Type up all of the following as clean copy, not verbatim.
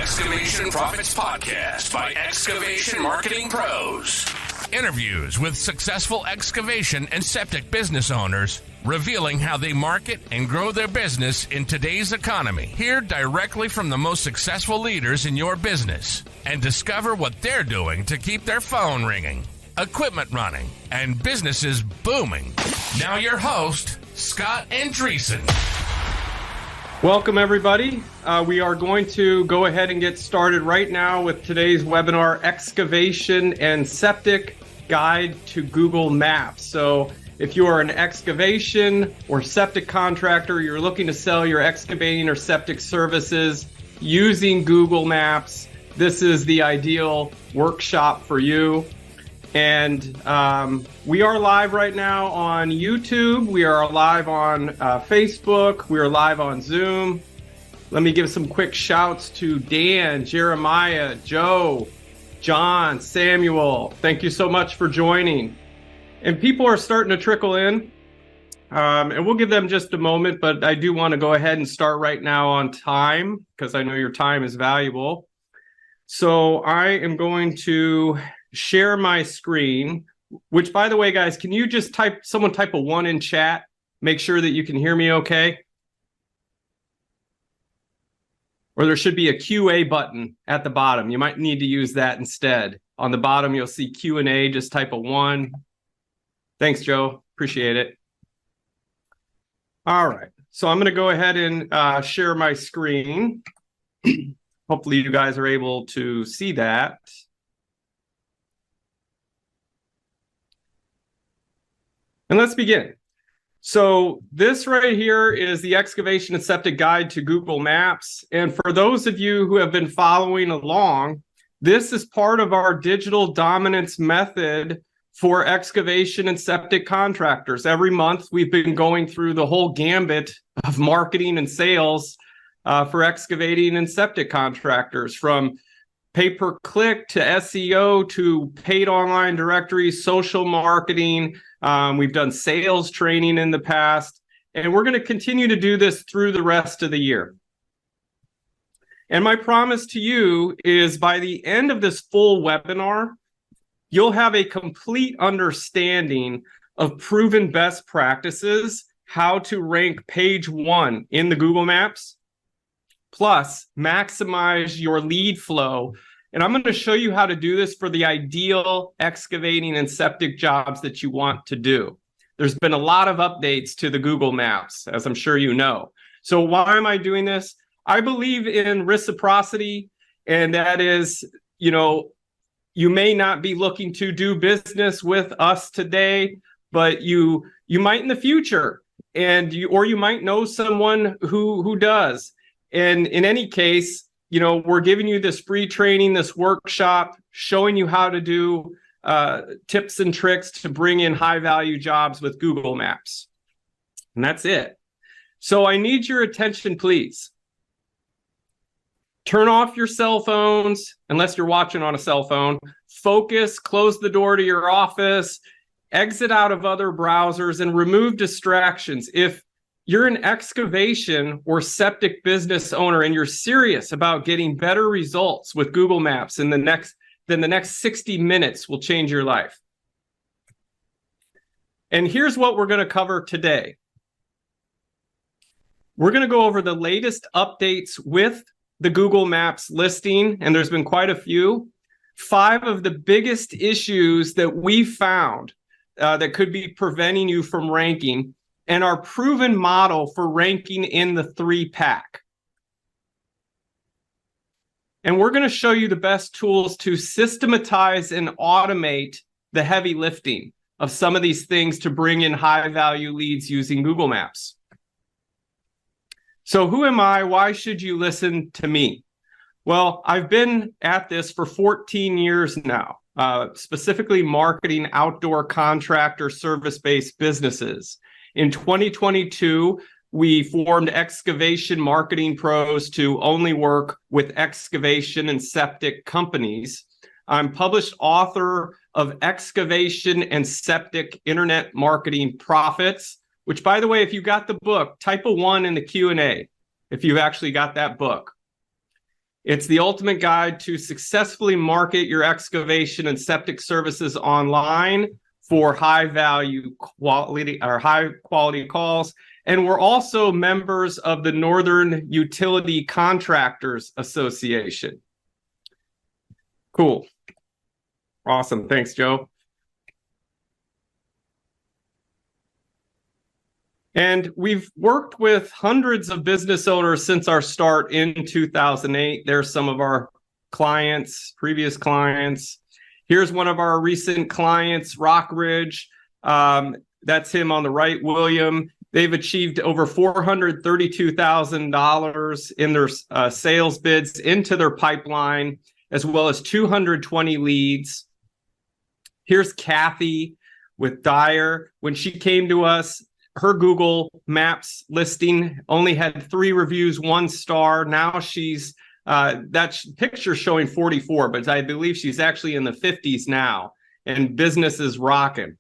Excavation Profits Podcast by Excavation Marketing Pros. Interviews with successful excavation and septic business owners, revealing how they market and grow their business in today's economy. Hear directly from the most successful leaders in your business and discover what they're doing to keep their phone ringing, equipment running, and businesses booming. Now your host, Scott Andreessen. Welcome, everybody. We are going to go ahead and get started right now with today's webinar, Excavation and Septic Guide to Google Maps. So if you are an excavation or septic contractor, you're looking to sell your excavating or septic services using Google Maps, this is the ideal workshop for you. And we are live right now on YouTube. We are live on Facebook. We are live on Zoom. Let me give some quick shouts to Dan, Jeremiah, Joe, John, Samuel. Thank you so much for joining. And people are starting to trickle in. And we'll give them just a moment, but I do want to go ahead and start right now on time because I know your time is valuable. So I am going to share my screen, which, by the way, guys, can you just someone type a 1 in chat? Make sure that you can hear me okay. Or there should be a QA button at the bottom. You might need to use that instead. On the bottom, you'll see Q&A. Just type a 1. Thanks, Joe. Appreciate it. All right. So I'm going to go ahead and share my screen. Hopefully you guys are able to see that. And let's begin. So this right here is the Excavation and Septic Guide to Google Maps. And for those of you who have been following along, this is part of our digital dominance method for excavation and septic contractors. Every month, we've been going through the whole gambit of marketing and sales for excavating and septic contractors, from pay-per-click to SEO to paid online directories, social marketing. We've done sales training in the past, and we're going to continue to do this through the rest of the year. And my promise to you is by the end of this full webinar, you'll have a complete understanding of proven best practices, how to rank page 1 in the Google Maps, plus maximize your lead flow. And I'm going to show you how to do this for the ideal excavating and septic jobs that you want to do. There's been a lot of updates to the Google Maps, as I'm sure you know. So why am I doing this? I believe in reciprocity, and that is, you may not be looking to do business with us today, but you might in the future, or you might know someone who does. And in any case, we're giving you this free training, this workshop, showing you how to do tips and tricks to bring in high-value jobs with Google Maps. And that's it. So I need your attention, please. Turn off your cell phones, unless you're watching on a cell phone. Focus, close the door to your office, exit out of other browsers, and remove distractions. If you're an excavation or septic business owner and you're serious about getting better results with Google Maps, then the next 60 minutes will change your life. And here's what we're going to cover today. We're going to go over the latest updates with the Google Maps listing, and there's been quite a few. 5 of the biggest issues that we found that could be preventing you from ranking, and our proven model for ranking in the 3-pack. And we're going to show you the best tools to systematize and automate the heavy lifting of some of these things to bring in high-value leads using Google Maps. So who am I? Why should you listen to me? Well, I've been at this for 14 years now, specifically marketing outdoor contractor service-based businesses. In 2022, we formed Excavation Marketing Pros to only work with excavation and septic companies. I'm published author of Excavation and Septic Internet Marketing Profits, which, by the way, if you got the book, type a 1 in the Q&A if you've actually got that book. It's the ultimate guide to successfully market your excavation and septic services online for high quality calls. And we're also members of the Northern Utility Contractors Association. Cool. Awesome. Thanks, Joe. And we've worked with hundreds of business owners since our start in 2008. There's some of our clients, previous clients. Here's one of our recent clients, Rockridge. That's him on the right, William. They've achieved over $432,000 in their sales bids into their pipeline, as well as 220 leads. Here's Kathy with Dyer. When she came to us, her Google Maps listing only had 3 reviews, 1 star. Now she's, that picture showing 44, but I believe she's actually in the 50s now, and business is rocking.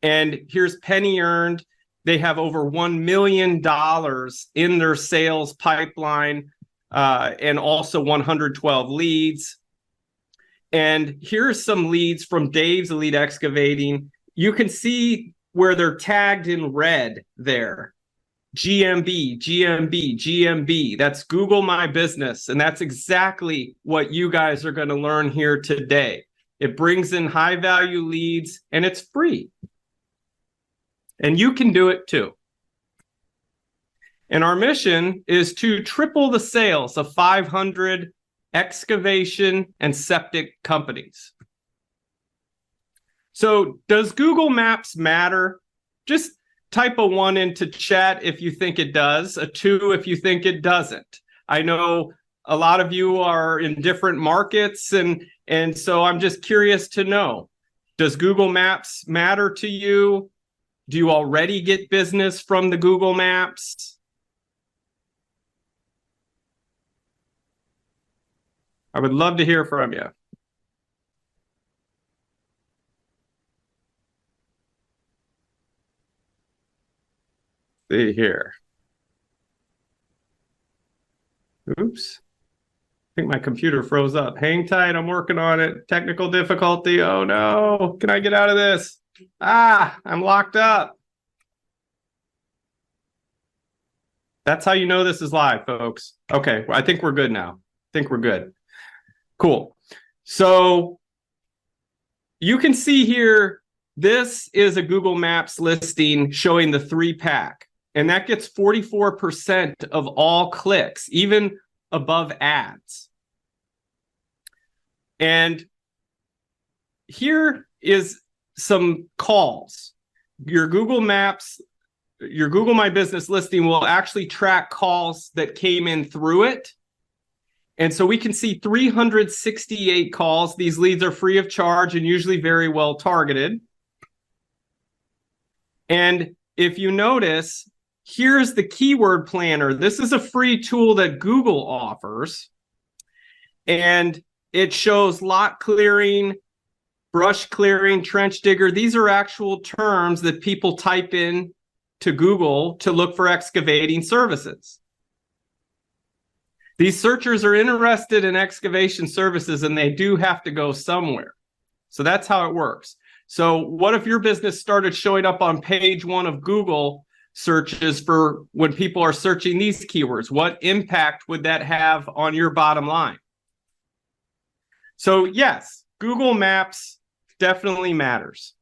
And here's Penny Earned. They have over $1 million in their sales pipeline, and also 112 leads. And here's some leads from Dave's Elite Excavating. You can see where they're tagged in red there. GMB, GMB, GMB. That's Google My Business. And that's exactly what you guys are going to learn here today. It brings in high value leads and it's free. And you can do it too. And our mission is to triple the sales of 500 excavation and septic companies. So does Google Maps matter? Just type a 1 into chat if you think it does, a 2 if you think it doesn't. I know a lot of you are in different markets, and so I'm just curious to know, does Google Maps matter to you? Do you already get business from the Google Maps? I would love to hear from you. See here. Oops. I think my computer froze up. Hang tight. I'm working on it. Technical difficulty. Oh no. Can I get out of this? I'm locked up. That's how you know this is live, folks. Okay. Well, I think we're good now. I think we're good. Cool. So you can see here, this is a Google Maps listing showing the 3-pack. And that gets 44% of all clicks, even above ads. And here is some calls. Your Google Maps, your Google My Business listing will actually track calls that came in through it. And so we can see 368 calls. These leads are free of charge and usually very well targeted. And if you notice, here's the keyword planner. This is a free tool that Google offers. And it shows lot clearing, brush clearing, trench digger. These are actual terms that people type in to Google to look for excavating services. These searchers are interested in excavation services and they do have to go somewhere. So that's how it works. So what if your business started showing up on page 1 of Google searches for when people are searching these keywords? What impact would that have on your bottom line? So yes, Google Maps definitely matters.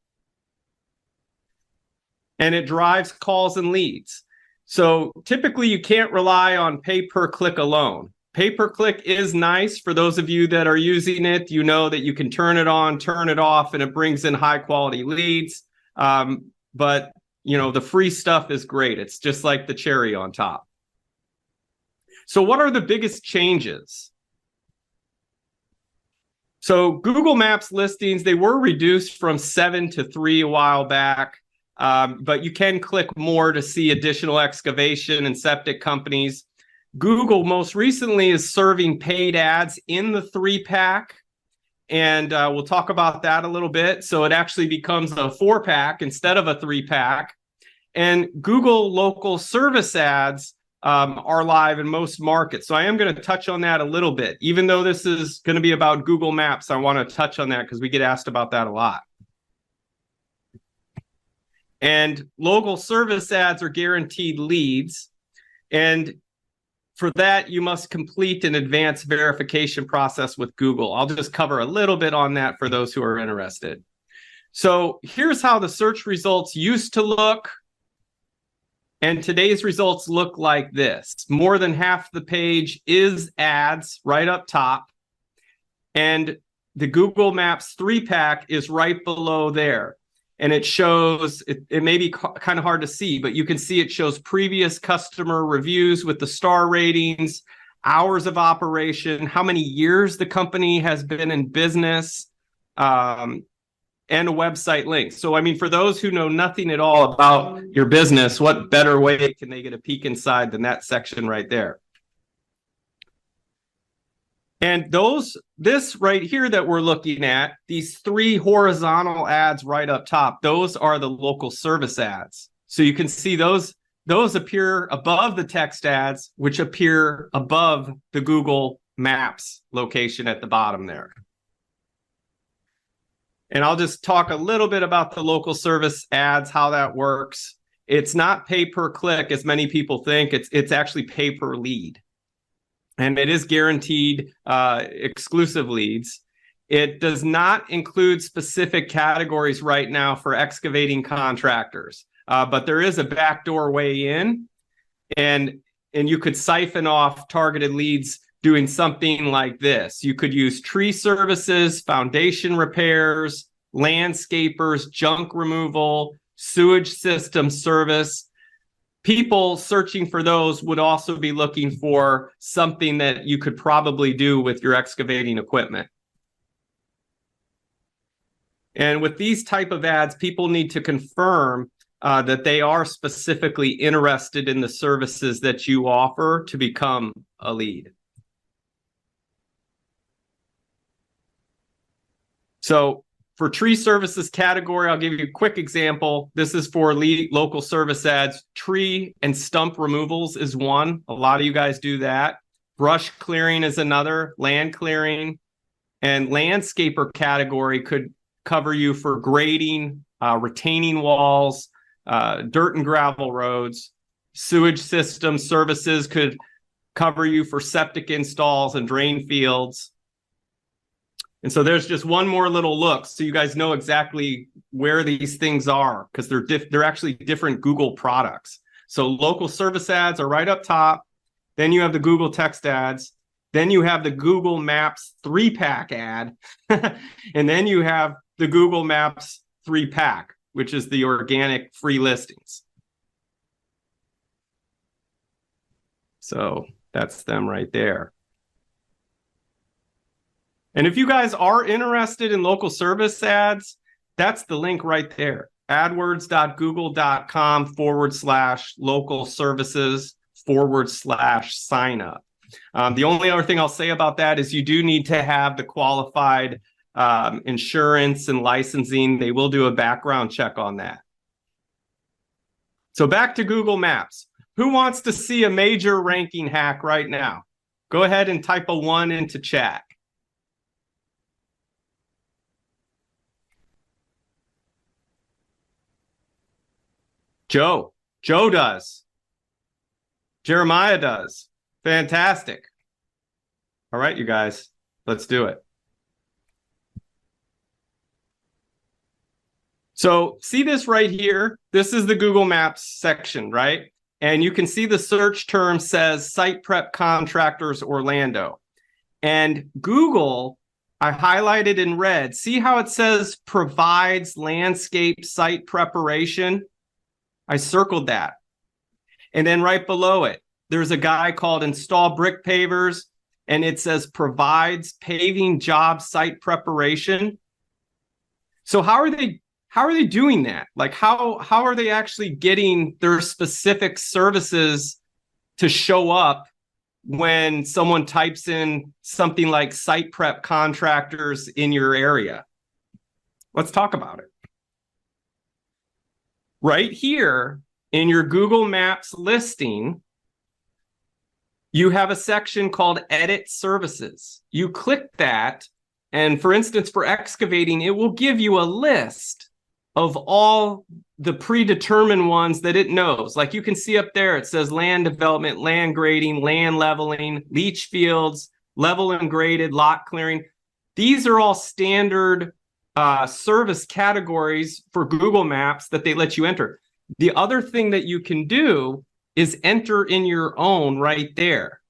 And it drives calls and leads. So typically you can't rely on pay-per-click alone. Pay-per-click is nice for those of you that are using it. You know that you can turn it on, turn it off, and it brings in high quality leads. But you know, the free stuff is great. It's just like the cherry on top. So what are the biggest changes? So Google Maps listings, they were reduced from 7 to 3 a while back. But you can click more to see additional excavation and septic companies. Google most recently is serving paid ads in the 3-pack. And we'll talk about that a little bit. So it actually becomes a 4-pack instead of a 3-pack. And Google local service ads are live in most markets. So I am going to touch on that a little bit. Even though this is going to be about Google Maps, I want to touch on that because we get asked about that a lot. And local service ads are guaranteed leads. And for that, you must complete an advanced verification process with Google. I'll just cover a little bit on that for those who are interested. So here's how the search results used to look. And today's results look like this. More than half the page is ads right up top. And the Google Maps 3-pack is right below there. And it shows, it may be kind of hard to see, but you can see it shows previous customer reviews with the star ratings, hours of operation, how many years the company has been in business, and a website link. So, I mean, for those who know nothing at all about your business, what better way can they get a peek inside than that section right there? And this right here that we're looking at, these 3 horizontal ads right up top, those are the local service ads. So you can see those appear above the text ads, which appear above the Google Maps location at the bottom there. And I'll just talk a little bit about the local service ads, how that works. It's not pay per click, as many people think. It's actually pay per lead. And it is guaranteed exclusive leads. It does not include specific categories right now for excavating contractors, but there is a backdoor way in, and you could siphon off targeted leads doing something like this. You could use tree services, foundation repairs, landscapers, junk removal, sewage system service. People searching for those would also be looking for something that you could probably do with your excavating equipment. And with these type of ads, people need to confirm that they are specifically interested in the services that you offer to become a lead. So for tree services category, I'll give you a quick example. This is for local service ads. Tree and stump removals is one. A lot of you guys do that. Brush clearing is another. Land clearing. And landscaper category could cover you for grading, retaining walls, dirt and gravel roads. Sewage system services could cover you for septic installs and drain fields. And so there's just one more little look so you guys know exactly where these things are, because they're actually different Google products. So local service ads are right up top. Then you have the Google text ads. Then you have the Google Maps 3-pack ad. And then you have the Google Maps 3-pack, which is the organic free listings. So that's them right there. And if you guys are interested in local service ads, that's the link right there. adwords.google.com/local services/sign up. The only other thing I'll say about that is you do need to have the qualified insurance and licensing. They will do a background check on that. So back to Google Maps. Who wants to see a major ranking hack right now? Go ahead and type a 1 into chat. Joe does. Jeremiah does. Fantastic. All right, you guys, let's do it. So see this right here? This is the Google Maps section, right? And you can see the search term says Site Prep Contractors Orlando. And Google, I highlighted in red. See how it says provides landscape site preparation? I circled that. And then right below it, there's a guy called Install Brick Pavers, and it says provides paving job site preparation. So how are they doing that? Like how are they actually getting their specific services to show up when someone types in something like site prep contractors in your area? Let's talk about it. Right here in your Google Maps listing, you have a section called Edit Services. You click that, and for instance, for excavating, it will give you a list of all the predetermined ones that it knows. Like you can see up there, it says land development, land grading, land leveling, leach fields, level and graded, lot clearing. These are all standard service categories for Google Maps that they let you enter. The other thing that you can do is enter in your own right there.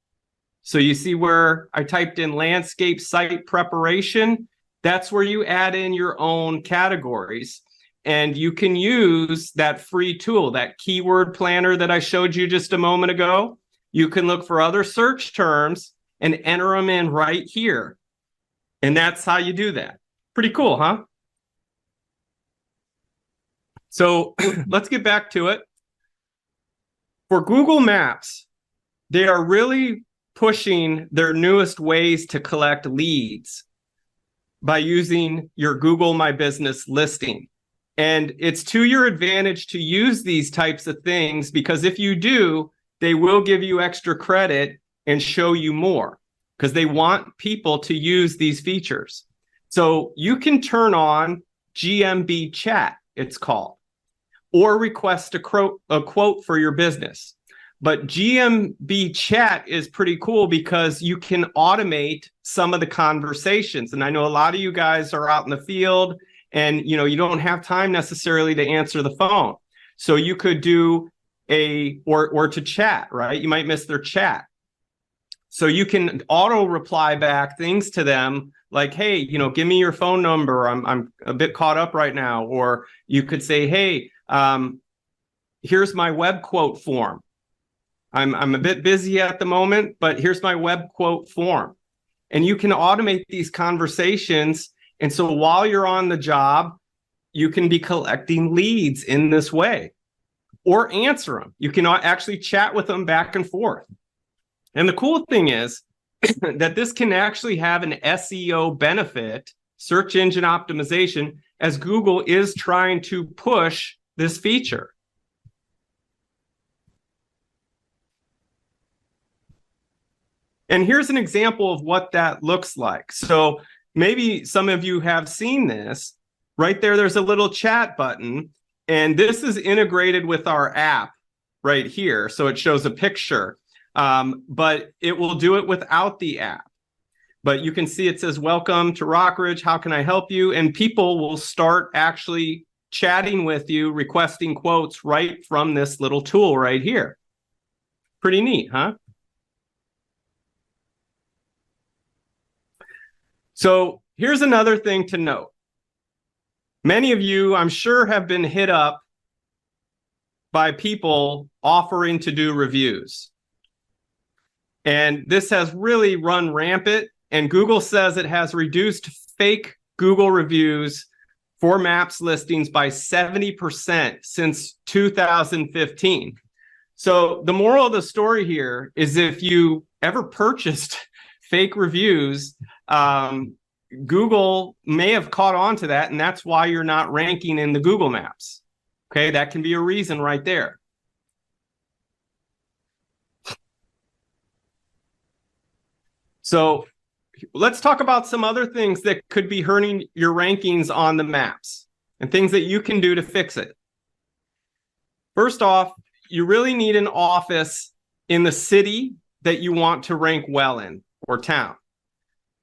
So you see where I typed in landscape site preparation, that's where you add in your own categories. And you can use that free tool, that keyword planner that I showed you just a moment ago. You can look for other search terms and enter them in right here. And that's how you do that. Pretty cool, huh? So let's get back to it. For Google Maps, they are really pushing their newest ways to collect leads by using your Google My Business listing. And it's to your advantage to use these types of things, because if you do, they will give you extra credit and show you more, because they want people to use these features. So you can turn on GMB chat, it's called, or request a quote for your business. But GMB chat is pretty cool because you can automate some of the conversations. And I know a lot of you guys are out in the field and you don't have time necessarily to answer the phone. So you could do or to chat, right? You might miss their chat. So you can auto reply back things to them like, hey, give me your phone number. I'm a bit caught up right now. Or you could say, hey, here's my web quote form. I'm a bit busy at the moment, but here's my web quote form. And you can automate these conversations. And so while you're on the job, you can be collecting leads in this way or answer them. You can actually chat with them back and forth. And the cool thing is that this can actually have an SEO benefit, search engine optimization, as Google is trying to push this feature. And here's an example of what that looks like. So maybe some of you have seen this. Right there, there's a little chat button. And this is integrated with our app right here. So it shows a picture, but it will do it without the app. But you can see it says, welcome to Rockridge. How can I help you? And people will start actually chatting with you, requesting quotes right from this little tool right here. Pretty neat, huh? So here's another thing to note. Many of you, I'm sure, have been hit up by people offering to do reviews. And this has really run rampant. And Google says it has reduced fake Google reviews for maps listings by 70% since 2015. So the moral of the story here is if you ever purchased fake reviews, Google may have caught on to that, and that's why you're not ranking in the Google Maps. Okay, that can be a reason right there. So let's talk about some other things that could be hurting your rankings on the maps and things that you can do to fix it. First off, you really need an office in the city that you want to rank well in, or town,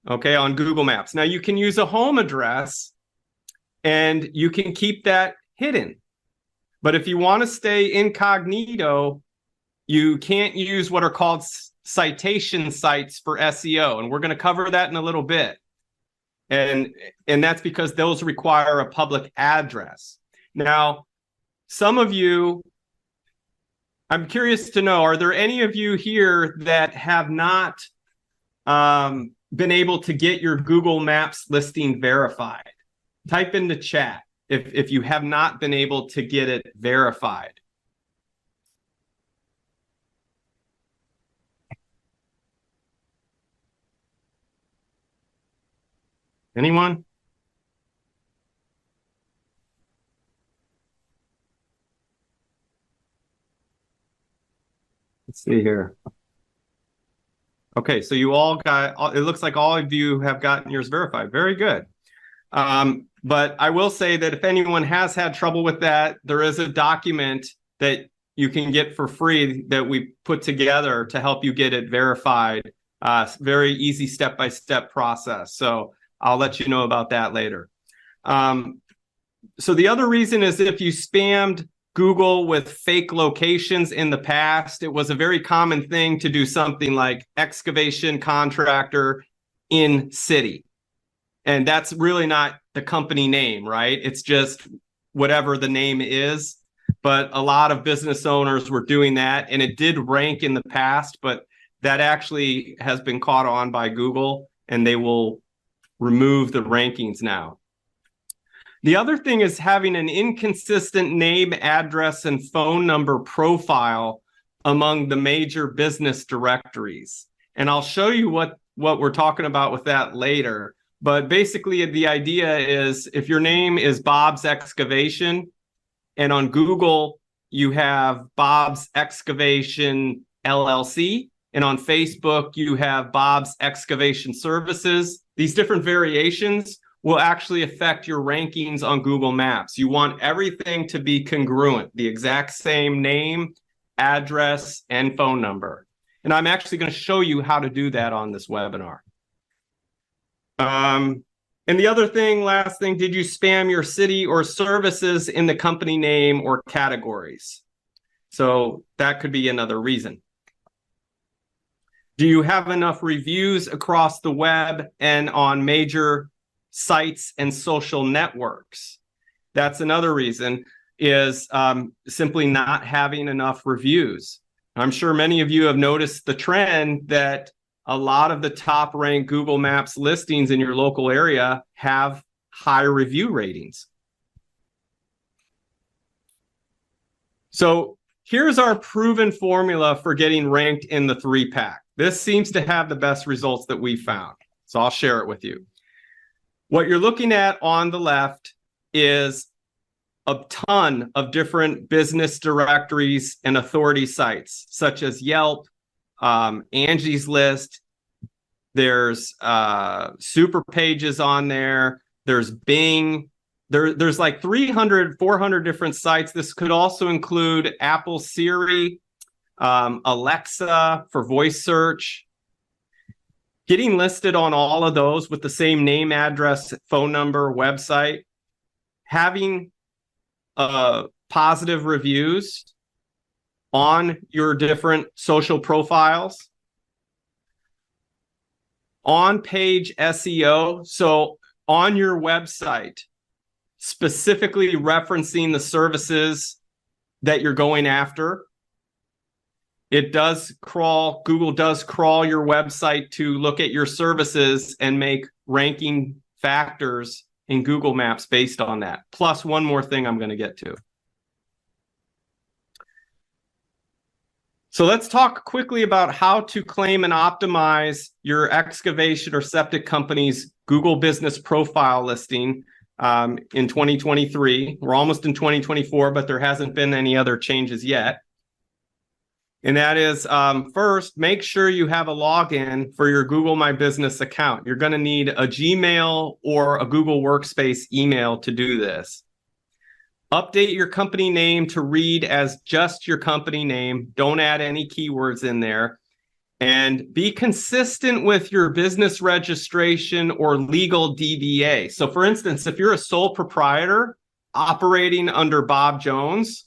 okay, on Google Maps. Now, you can use a home address and you can keep that hidden. But if you want to stay incognito, you can't use what are called citation sites for SEO. And we're going to cover that in a little bit. And that's because those require a public address. Now, some of you, I'm curious to know, are there any of you here that have not been able to get your Google Maps listing verified? Type in the chat if you have not been able to get it verified. Anyone? Let's see here. Okay, so you all got, it looks like all of you have gotten yours verified. Very good. But I will say that if anyone has had trouble with that, there is a document that you can get for free that we put together to help you get it verified. Very easy step-by-step process. So I'll let you know about that later. So the other reason is if you spammed Google with fake locations in the past, it was a very common thing to do something like excavation contractor in city. And that's really not the company name, right? It's just whatever the name is. But a lot of business owners were doing that, and it did rank in the past, but that actually has been caught on by Google, and they will remove the rankings now. The other thing is having an inconsistent name, address, and phone number profile among the major business directories. And I'll show you what we're talking about with that later. But basically, the idea is if your name is Bob's Excavation, and on Google, you have Bob's Excavation LLC, and on Facebook, you have Bob's Excavation Services, these different variations will actually affect your rankings on Google Maps. You want everything to be congruent, the exact same name, address, and phone number. And I'm actually going to show you how to do that on this webinar. And the other thing, last thing, did you spam your city or services in the company name or categories? So that could be another reason. Do you have enough reviews across the web and on major sites and social networks? That's another reason, is simply not having enough reviews. I'm sure many of you have noticed the trend that a lot of the top ranked Google Maps listings in your local area have high review ratings. So here's our proven formula for getting ranked in the 3-pack. This seems to have the best results that we found. So I'll share it with you. What you're looking at on the left is a ton of different business directories and authority sites, such as Yelp, Angie's List. There's Super Pages on there. There's Bing. There's like 300, 400 different sites. This could also include Apple Siri, Alexa for voice search. Getting listed on all of those with the same name, address, phone number, website, having positive reviews on your different social profiles, on-page SEO, so on your website, specifically referencing the services that you're going after. It does crawl, Google does crawl your website to look at your services and make ranking factors in Google Maps based on that. Plus one more thing I'm going to get to. So let's talk quickly about how to claim and optimize your excavation or septic company's Google Business Profile listing in 2023. We're almost in 2024, but there hasn't been any other changes yet. And that is, first, make sure you have a login for your Google My Business account. You're going to need a Gmail or a Google Workspace email to do this. Update your company name to read as just your company name. Don't add any keywords in there. And be consistent with your business registration or legal DBA. So for instance, if you're a sole proprietor operating under Bob Jones,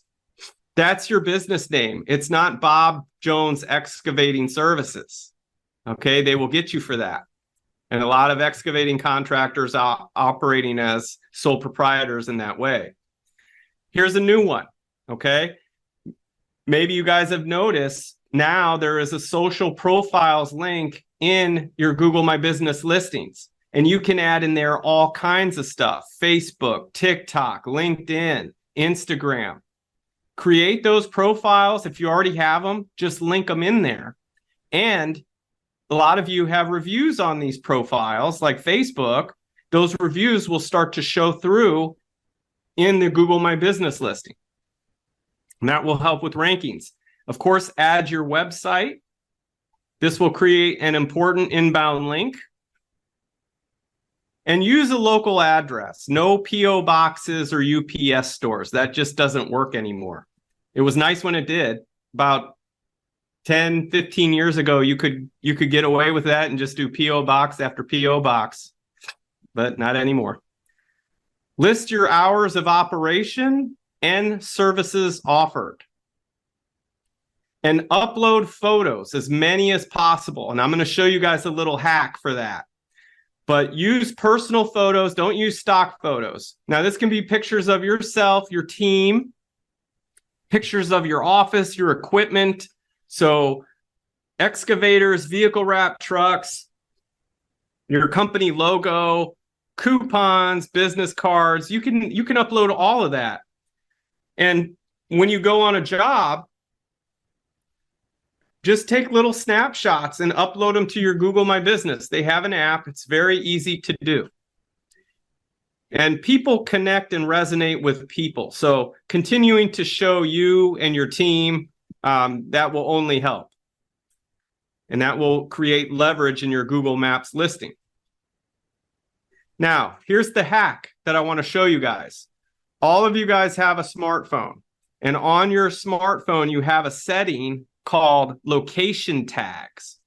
that's your business name. It's not Bob Jones Excavating Services. Okay, they will get you for that. And a lot of excavating contractors are operating as sole proprietors in that way. Here's a new one, okay? Maybe you guys have noticed now there is a social profiles link in your Google My Business listings. And you can add in there all kinds of stuff. Facebook, TikTok, LinkedIn, Instagram. Create those profiles. If you already have them, just link them in there. And a lot of you have reviews on these profiles like Facebook. Those reviews will start to show through in the Google My Business listing. And that will help with rankings. Of course, add your website This will create an important inbound link. And use a local address. No PO boxes or UPS stores. That just doesn't work anymore. It was nice when it did. About 10, 15 years ago, you could get away with that and just do PO box after PO box, but not anymore. List your hours of operation and services offered. And upload photos, as many as possible. And I'm going to show you guys a little hack for that. But use personal photos, don't use stock photos. Now, this can be pictures of yourself, your team, pictures of your office, your equipment. So excavators, vehicle wrap trucks, your company logo, coupons, business cards. You can upload all of that. And when you go on a job, just take little snapshots and upload them to your Google My Business. They have an app. It's very easy to do. And people connect and resonate with people. So continuing to show you and your team, that will only help. And that will create leverage in your Google Maps listing. Now, here's the hack that I want to show you guys. All of you guys have a smartphone. And on your smartphone, you have a setting called location tags.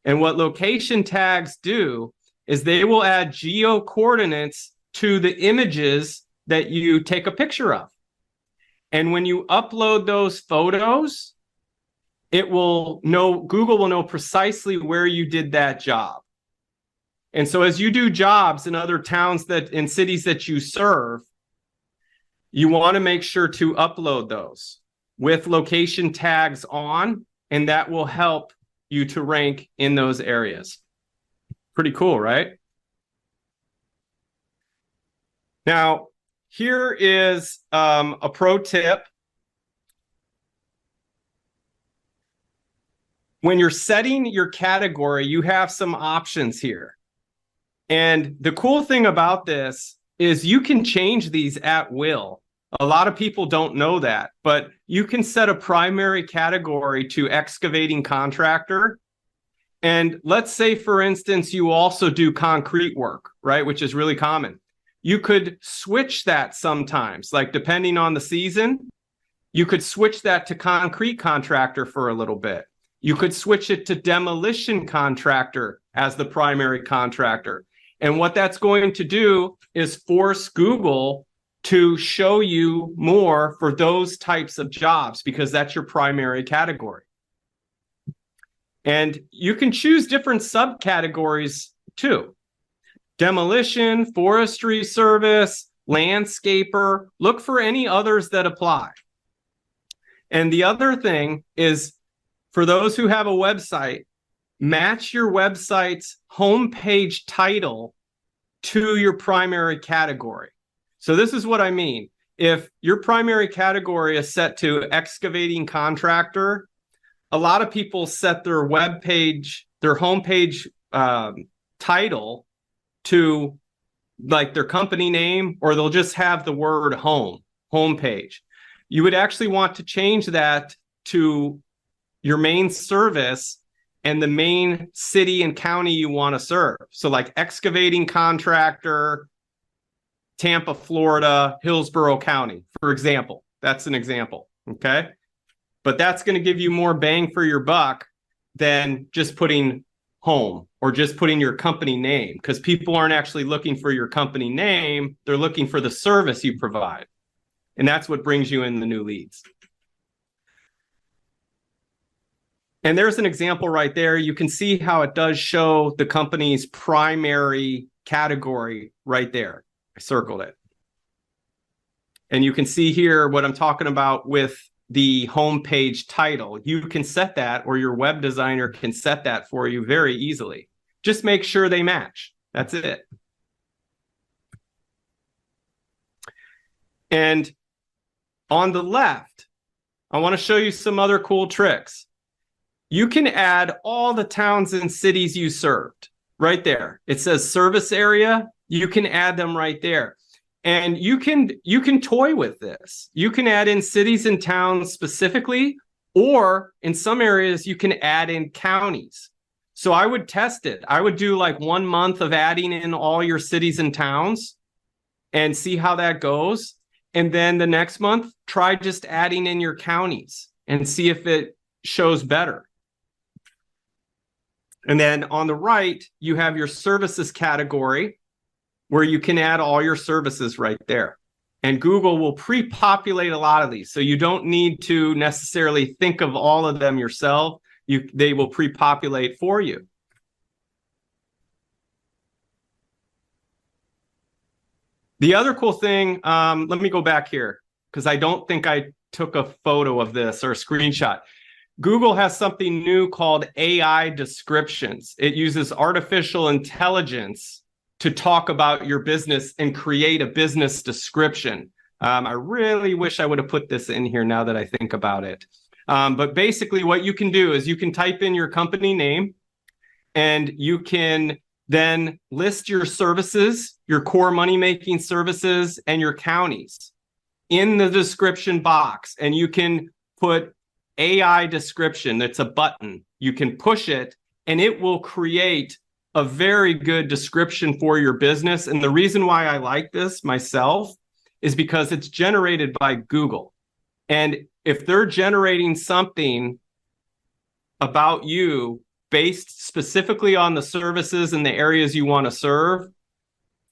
And what location tags do is they will add geo coordinates to the images that you take a picture of. And when you upload those photos, Google will know precisely where you did that job. And so as you do jobs in other towns in cities that you serve, you want to make sure to upload those with location tags on, and that will help you to rank in those areas. Pretty cool, right? Now, here is a pro tip. When you're setting your category, you have some options here. And the cool thing about this is you can change these at will. A lot of people don't know that, but you can set a primary category to excavating contractor. And let's say, for instance, you also do concrete work, right? Which is really common. You could switch that sometimes, like depending on the season, you could switch that to concrete contractor for a little bit. You could switch it to demolition contractor as the primary contractor. And what that's going to do is force Google to show you more for those types of jobs because that's your primary category. And you can choose different subcategories too. Demolition, forestry service, landscaper, look for any others that apply. And the other thing is, for those who have a website, match your website's homepage title to your primary category. So this is what I mean. If your primary category is set to excavating contractor, a lot of people set their web page, their homepage title to like their company name, or they'll just have the word homepage. You would actually want to change that to your main service and the main city and county you want to serve. So like excavating contractor, Tampa, Florida, Hillsborough County, for example. That's an example, okay? But that's going to give you more bang for your buck than just putting home or just putting your company name, because people aren't actually looking for your company name. They're looking for the service you provide. And that's what brings you in the new leads. And there's an example right there. You can see how it does show the company's primary category right there. I circled it. And you can see here what I'm talking about with the homepage title. You can set that, or your web designer can set that for you very easily. Just make sure they match. That's it. And on the left, I want to show you some other cool tricks. You can add all the towns and cities you served right there. It says service area. You can add them right there. And you can toy with this. You can add in cities and towns specifically, Or in some areas, you can add in counties. So I would test it. I would do like 1 month of adding in all your cities and towns and see how that goes. And then the next month, try just adding in your counties and see if it shows better. And then on the right, you have your services category where you can add all your services right there. And Google will pre-populate a lot of these. So you don't need to necessarily think of all of them yourself. They will pre-populate for you. The other cool thing, let me go back here because I don't think I took a photo of this or a screenshot. Google has something new called AI descriptions. It uses artificial intelligence to talk about your business and create a business description. I really wish I would have put this in here now that I think about it. But basically what you can do is you can type in your company name and you can then list your services, your core money-making services, and your counties in the description box. And you can put AI description. That's a button. You can push it and it will create a very good description for your business. And the reason why I like this myself is because it's generated by Google. And if they're generating something about you based specifically on the services and the areas you want to serve,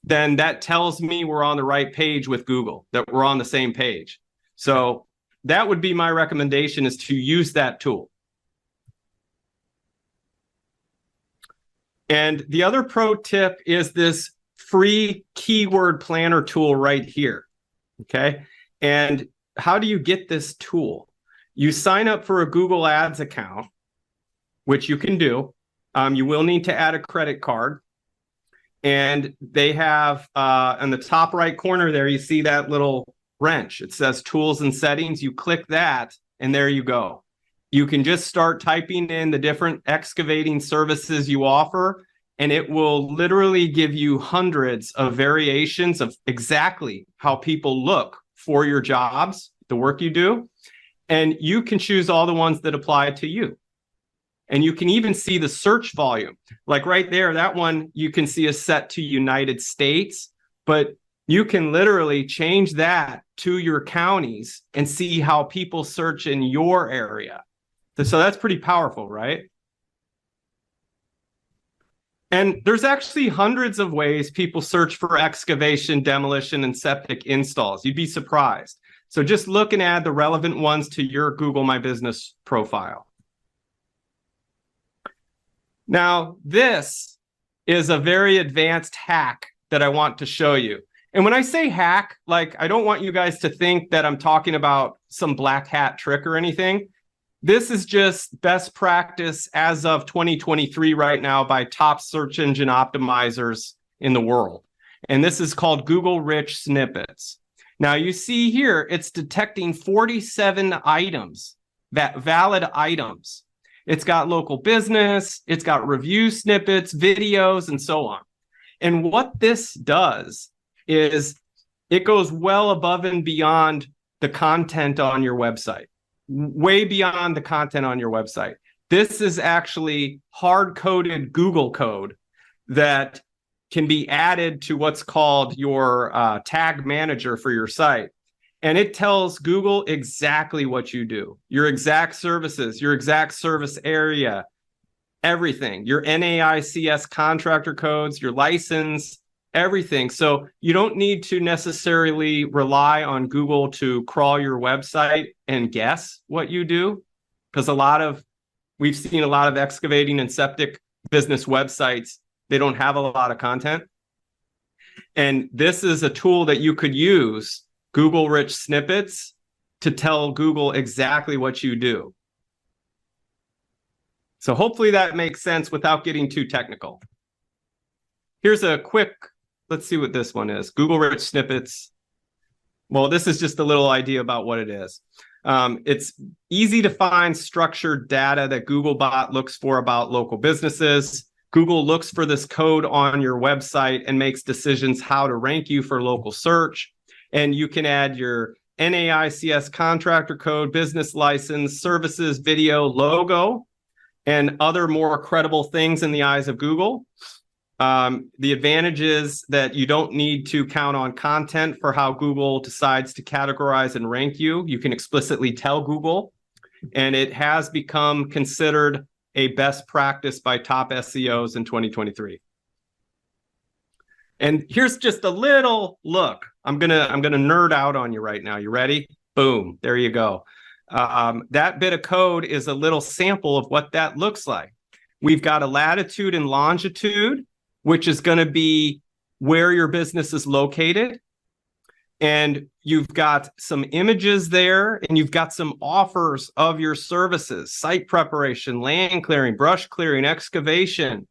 then that tells me we're on the right page with Google, that we're on the same page. So that would be my recommendation, is to use that tool. And the other pro tip is this free keyword planner tool right here. Okay. And how do you get this tool? You sign up for a Google Ads account, which you can do. You will need to add a credit card. And they have in the top right corner there, you see that little wrench. It says tools and settings. You click that and there you go. You can just start typing in the different excavating services you offer, and it will literally give you hundreds of variations of exactly how people look for your jobs, the work you do. And you can choose all the ones that apply to you. And you can even see the search volume. Like right there, that one you can see is set to United States, but you can literally change that to your counties and see how people search in your area. So that's pretty powerful, right? And there's actually hundreds of ways people search for excavation, demolition, and septic installs. You'd be surprised. So just look and add the relevant ones to your Google My Business profile. Now, this is a very advanced hack that I want to show you. And when I say hack, like, I don't want you guys to think that I'm talking about some black hat trick or anything. This is just best practice as of 2023 right now by top search engine optimizers in the world. And this is called Google Rich Snippets. Now you see here, it's detecting 47 items, valid items. It's got local business, it's got review snippets, videos, and so on. And what this does is it goes well above and beyond the content on your website. Way beyond the content on your website. This is actually hard-coded Google code that can be added to what's called your tag manager for your site. And it tells Google exactly what you do, your exact services, your exact service area, everything, your NAICS contractor codes, your license, everything. So you don't need to necessarily rely on Google to crawl your website and guess what you do, because we've seen a lot of excavating and septic business websites, they don't have a lot of content. And this is a tool that you could use, Google Rich Snippets, to tell Google exactly what you do. So hopefully that makes sense without getting too technical. Here's a quick, let's see what this one is. Google Rich Snippets. Well, this is just a little idea about what it is. It's easy to find structured data that Googlebot looks for about local businesses. Google looks for this code on your website and makes decisions how to rank you for local search. And you can add your NAICS contractor code, business license, services, video, logo, and other more credible things in the eyes of Google. The advantage is that you don't need to count on content for how Google decides to categorize and rank you. You can explicitly tell Google, and it has become considered a best practice by top SEOs in 2023. And here's just a little look. I'm gonna nerd out on you right now. You ready? Boom, there you go. That bit of code is a little sample of what that looks like. We've got a latitude and longitude, which is going to be where your business is located. And you've got some images there, and you've got some offers of your services: site preparation, land clearing, brush clearing, excavation.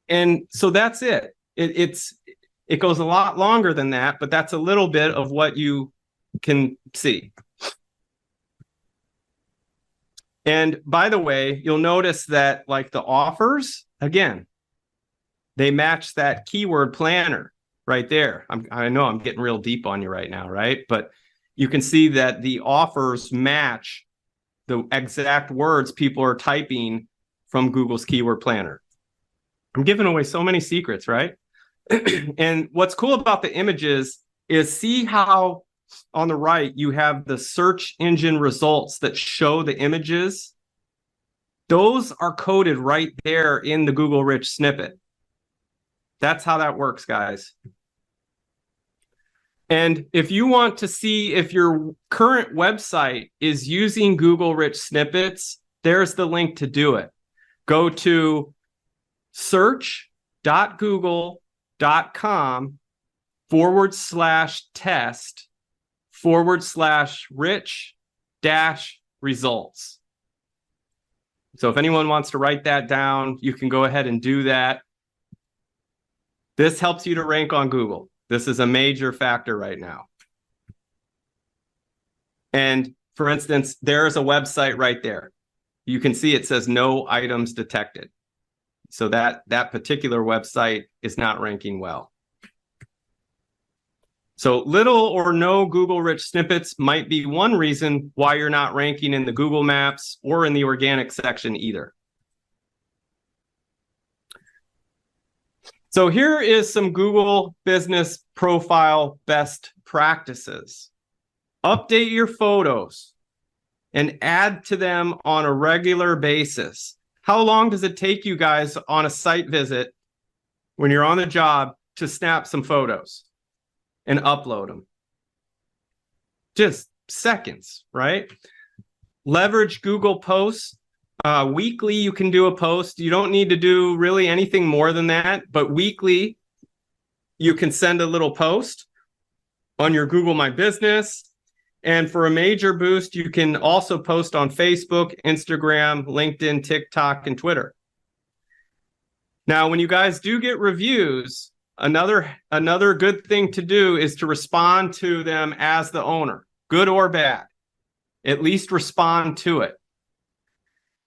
And so that's it. It goes a lot longer than that, but that's a little bit of what you can see. And by the way, you'll notice that like the offers, again, they match that keyword planner right there. I know I'm getting real deep on you right now, right? But you can see that the offers match the exact words people are typing from Google's keyword planner. I'm giving away so many secrets, right? And what's cool about the images is see how on the right you have the search engine results that show the images. Those are coded right there in the Google Rich snippet. That's how that works, guys. And if you want to see if your current website is using Google Rich snippets, there's the link to do it. Go to search.google.com/test/rich-results. So if anyone wants to write that down, you can go ahead and do that. This helps you to rank on Google. This is a major factor right now. And for instance, there's a website right there. You can see it says no items detected. So that particular website is not ranking well. So little or no Google Rich snippets might be one reason why you're not ranking in the Google Maps or in the organic section either. So here is some Google Business Profile best practices. Update your photos and add to them on a regular basis. How long does it take you guys on a site visit when you're on the job to snap some photos and upload them? Just seconds, right? Leverage Google Posts. Weekly, you can do a post. You don't need to do really anything more than that, but weekly, you can send a little post on your Google My Business. And for a major boost, you can also post on Facebook, Instagram, LinkedIn, TikTok, and Twitter. Now, when you guys do get reviews, another good thing to do is to respond to them as the owner, good or bad. At least respond to it.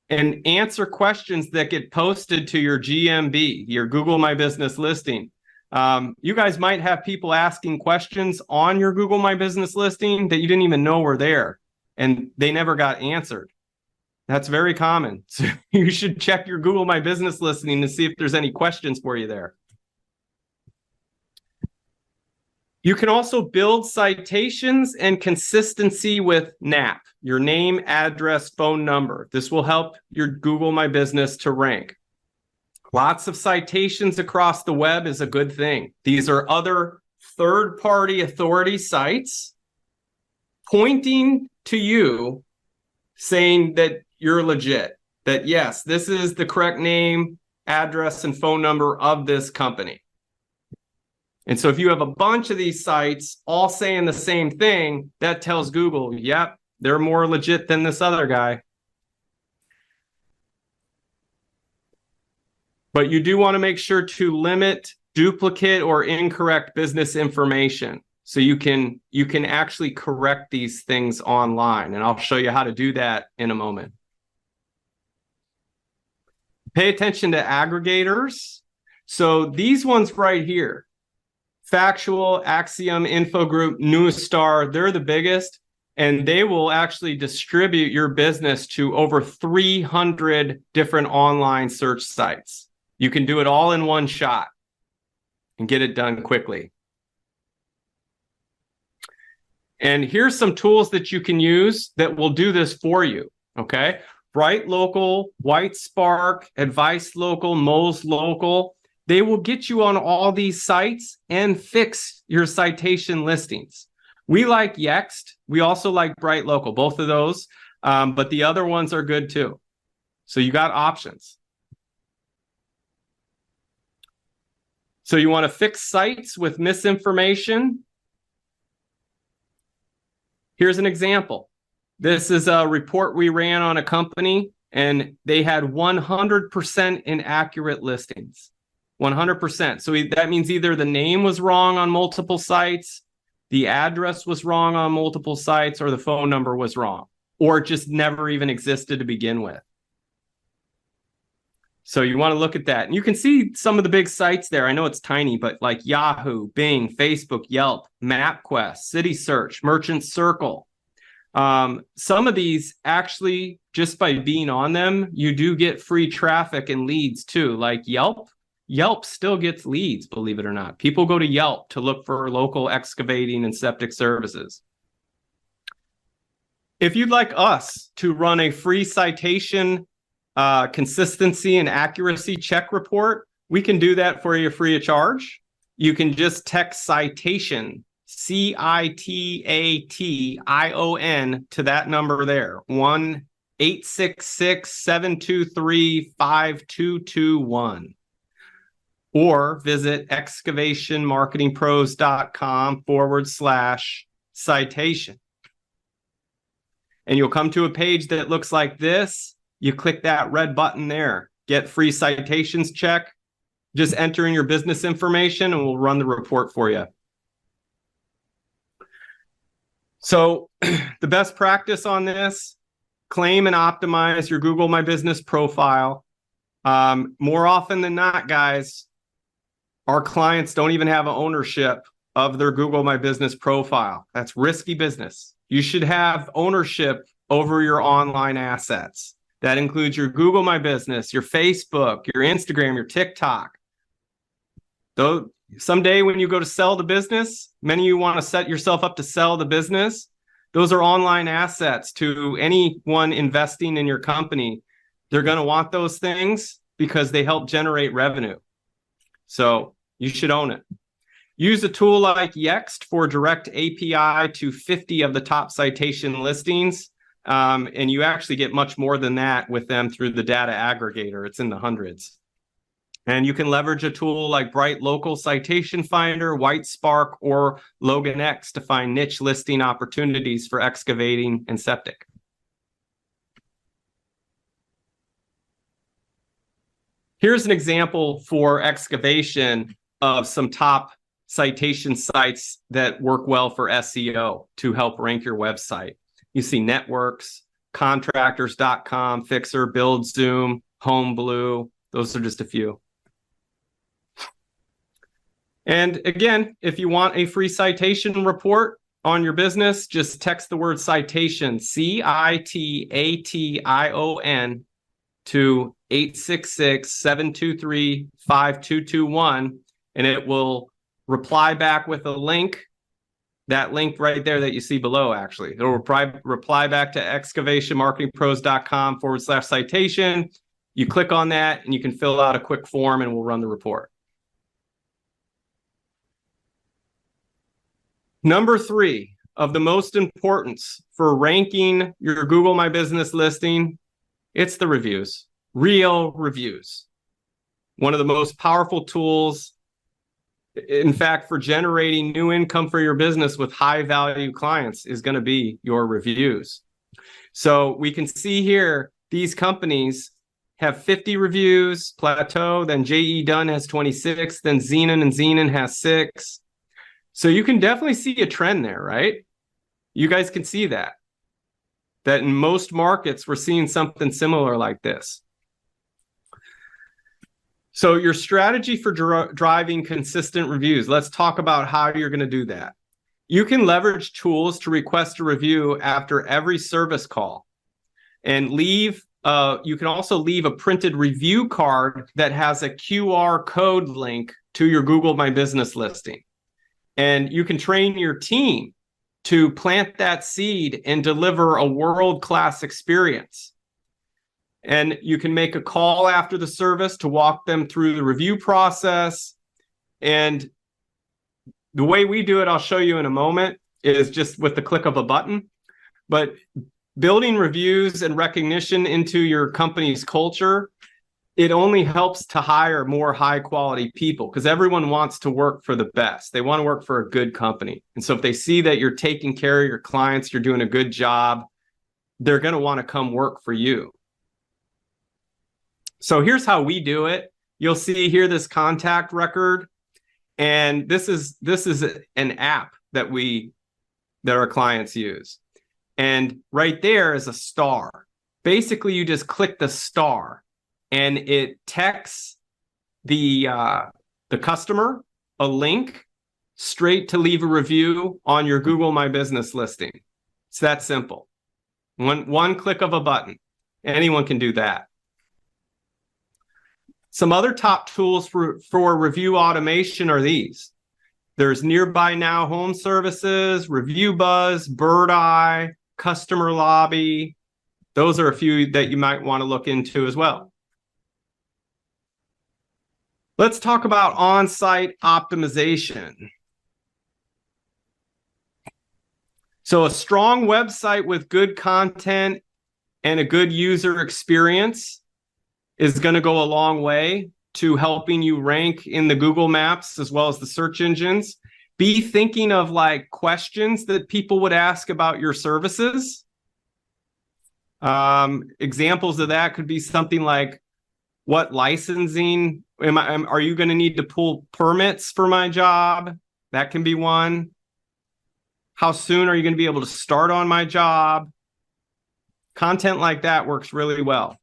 And answer questions that get posted to your GMB, your Google My Business listing. You guys might have people asking questions on your Google My Business listing that you didn't even know were there, and they never got answered. That's very common. So you should check your Google My Business listing to see if there's any questions for you there. You can also build citations and consistency with NAP, your name, address, phone number. This will help your Google My Business to rank. Lots of citations across the web is a good thing. These are other third-party authority sites pointing to you, saying that you're legit, that yes, this is the correct name, address, and phone number of this company. And so if you have a bunch of these sites all saying the same thing, that tells Google, yep, they're more legit than this other guy. But you do want to make sure to limit duplicate or incorrect business information so you can actually correct these things online. And I'll show you how to do that in a moment. Pay attention to aggregators. So these ones right here, Factual, Axiom, Infogroup, News Star, they're the biggest. and they will actually distribute your business to over 300 different online search sites. You can do it all in one shot and get it done quickly. And here's some tools that you can use that will do this for you, okay? Bright Local, White Spark, Advice Local, Moz Local, they will get you on all these sites and fix your citation listings. We like Yext. We also like Bright Local, both of those, but the other ones are good too. So you got options. So you want to fix sites with misinformation. Here's an example. This is a report we ran on a company, and they had 100% inaccurate listings. 100%. So that means either the name was wrong on multiple sites, the address was wrong on multiple sites, or the phone number was wrong, or it just never even existed to begin with. So you want to look at that. And you can see some of the big sites there. I know it's tiny, but like Yahoo, Bing, Facebook, Yelp, MapQuest, City Search, Merchant Circle. Some of these actually, just by being on them, you do get free traffic and leads too, like Yelp. Yelp still gets leads, believe it or not. People go to Yelp to look for local excavating and septic services. If you'd like us to run a free citation consistency and accuracy check report, we can do that for you free of charge. You can just text citation, CITATION, to that number there, 1-866-723-5221. Or visit excavationmarketingpros.com/citation. And you'll come to a page that looks like this. You click that red button there, get free citations check. Just enter in your business information and we'll run the report for you. So the best practice on this, claim and optimize your Google My Business profile. More often than not, guys, our clients don't even have ownership of their Google My Business profile. That's risky business. You should have ownership over your online assets. That includes your Google My Business, your Facebook, your Instagram, your TikTok. Though someday when you go to sell the business, many of you want to set yourself up to sell the business. Those are online assets to anyone investing in your company. They're going to want those things because they help generate revenue. So you should own it. Use a tool like Yext for direct API to 50 of the top citation listings. And you actually get much more than that with them through the data aggregator. It's in the hundreds. And you can leverage a tool like Bright Local Citation Finder, White Spark, or Logan X to find niche listing opportunities for excavating and septic. Here's an example for excavation of some top citation sites that work well for SEO to help rank your website. You see Networks, Contractors.com, Fixer, BuildZoom, HomeBlue. Those are just a few. And again, if you want a free citation report on your business, just text the word citation, CITATION, to 866-723-5221, and it will reply back with a link. That link right there that you see below, actually. It'll reply back to excavationmarketingpros.com/citation. You click on that and you can fill out a quick form and we'll run the report. Number 3 of the most importance for ranking your Google My Business listing, it's the reviews, real reviews. One of the most powerful tools, in fact, for generating new income for your business with high value clients is going to be your reviews. So we can see here, these companies have 50 reviews, Plateau, then J.E. Dunn has 26, then Zenon has 6. So you can definitely see a trend there, right? You guys can see that in most markets, we're seeing something similar like this. So your strategy for driving consistent reviews, let's talk about how you're going to do that. You can leverage tools to request a review after every service call, and you can also leave a printed review card that has a QR code link to your Google My Business listing. And you can train your team to plant that seed and deliver a world-class experience. And you can make a call after the service to walk them through the review process. And the way we do it, I'll show you in a moment, is just with the click of a button. But building reviews and recognition into your company's culture, it only helps to hire more high quality people, because everyone wants to work for the best. They want to work for a good company. And so if they see that you're taking care of your clients, you're doing a good job, they're going to want to come work for you. So here's how we do it. You'll see here this contact record. And this is an app that our clients use. And right there is a star. Basically, you just click the star and it texts the customer a link straight to leave a review on your Google My Business listing. It's that simple. One click of a button. Anyone can do that. Some other top tools for review automation are these. There's Nearby Now Home Services, Review Buzz, Bird Eye, Customer Lobby. Those are a few that you might want to look into as well. Let's talk about on-site optimization. So a strong website with good content and a good user experience is going to go a long way to helping you rank in the Google Maps as well as the search engines. Be thinking of like questions that people would ask about your services. Examples of that could be something like, what licensing are you going to need to pull permits for my job? That can be one. How soon are you going to be able to start on my job? Content like that works really well,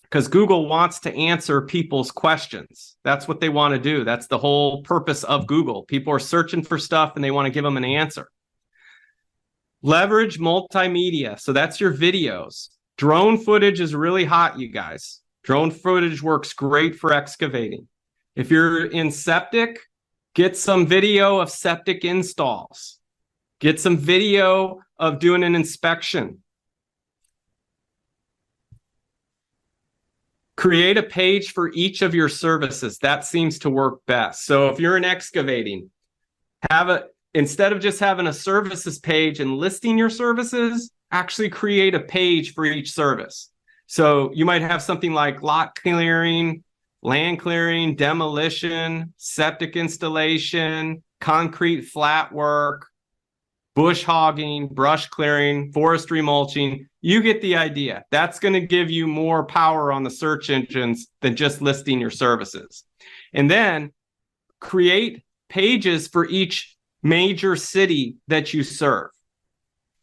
because Google wants to answer people's questions. That's what they want to do. That's the whole purpose of Google. People are searching for stuff and they want to give them an answer. Leverage multimedia. So that's your videos. Drone footage is really hot, you guys. Drone footage works great for excavating. If you're in septic, get some video of septic installs. Get some video of doing an inspection. Create a page for each of your services. That seems to work best. So if you're in excavating, instead of just having a services page and listing your services, actually create a page for each service. So you might have something like lot clearing, land clearing, demolition, septic installation, concrete flat work, bush hogging, brush clearing, forestry mulching. You get the idea. That's going to give you more power on the search engines than just listing your services. And then create pages for each major city that you serve.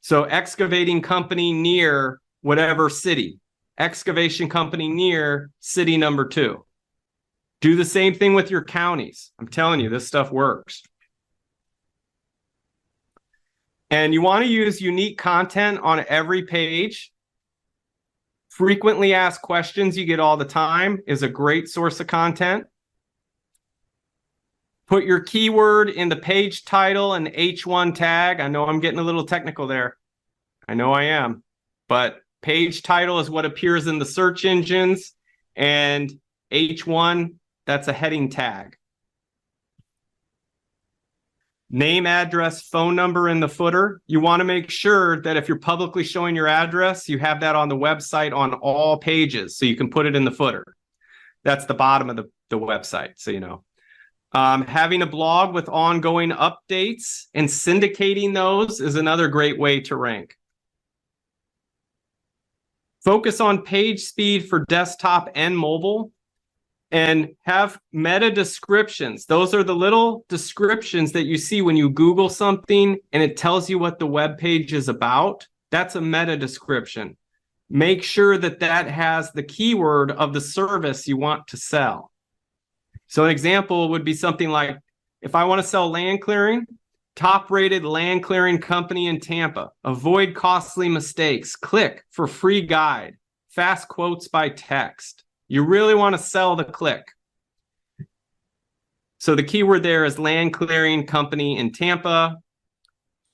So excavating company near whatever city, excavation company near city number 2. Do the same thing with your counties. I'm telling you, this stuff works. And you want to use unique content on every page. Frequently asked questions you get all the time is a great source of content. Put your keyword in the page title and H1 tag. I know I'm getting a little technical there. I know I am. But page title is what appears in the search engines. And H1, that's a heading tag. Name, address, phone number in the footer. You want to make sure that if you're publicly showing your address, you have that on the website on all pages, so you can put it in the footer. That's the bottom of the website, so you know. Having a blog with ongoing updates and syndicating those is another great way to rank. Focus on page speed for desktop and mobile. And have meta descriptions. Those are the little descriptions that you see when you Google something and it tells you what the web page is about. That's a meta description. Make sure that that has the keyword of the service you want to sell. So an example would be something like, if I want to sell land clearing, Top-rated land clearing company in Tampa. Avoid costly mistakes. Click for free guide. Fast quotes by text. You really want to sell the click. So the keyword there is land clearing company in Tampa.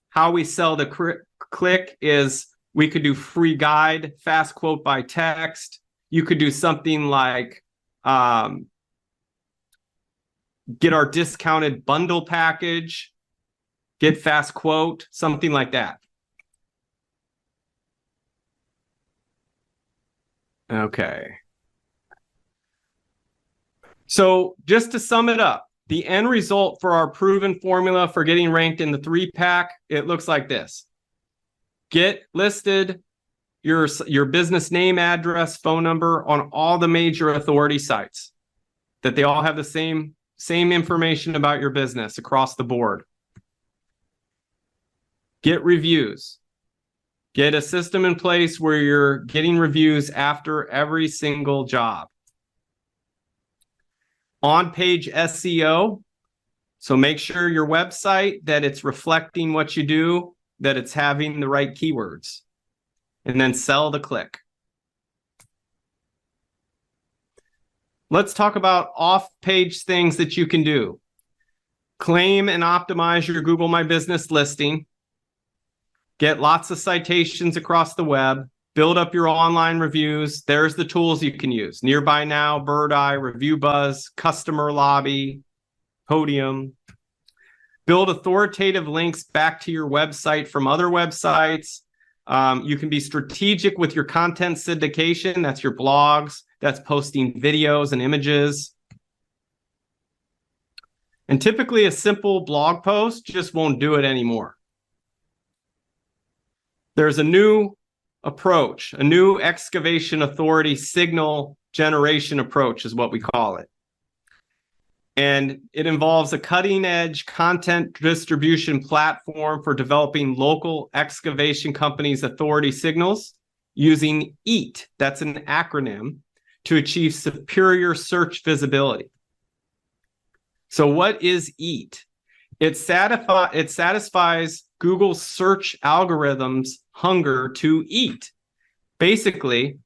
How we sell the click is we could do free guide, fast quote by text. You could do something like get our discounted bundle package, get fast quote, something like that. Okay. So just to sum it up, the end result for our proven formula for getting ranked in the 3-pack, it looks like this. Get listed, your business name, address, phone number on all the major authority sites, that they all have the same information about your business across the board. Get reviews. Get a system in place where you're getting reviews after every single job. On-page SEO. So make sure your website, that it's reflecting what you do, that it's having the right keywords. And then sell the click. Let's talk about off-page things that you can do. Claim and optimize your Google My Business listing. Get lots of citations across the web. Build up your online reviews. There's the tools you can use. Nearby Now, Bird Eye, Review Buzz, Customer Lobby, Podium. Build authoritative links back to your website from other websites. You can be strategic with your content syndication. That's your blogs. That's posting videos and images. And typically a simple blog post just won't do it anymore. There's a new approach, a new excavation authority signal generation approach is what we call it. And it involves a cutting-edge content distribution platform for developing local excavation companies' authority signals using EAT, that's an acronym, to achieve superior search visibility. So what is EAT? It satisfies Google's search algorithms' hunger to eat. Basically,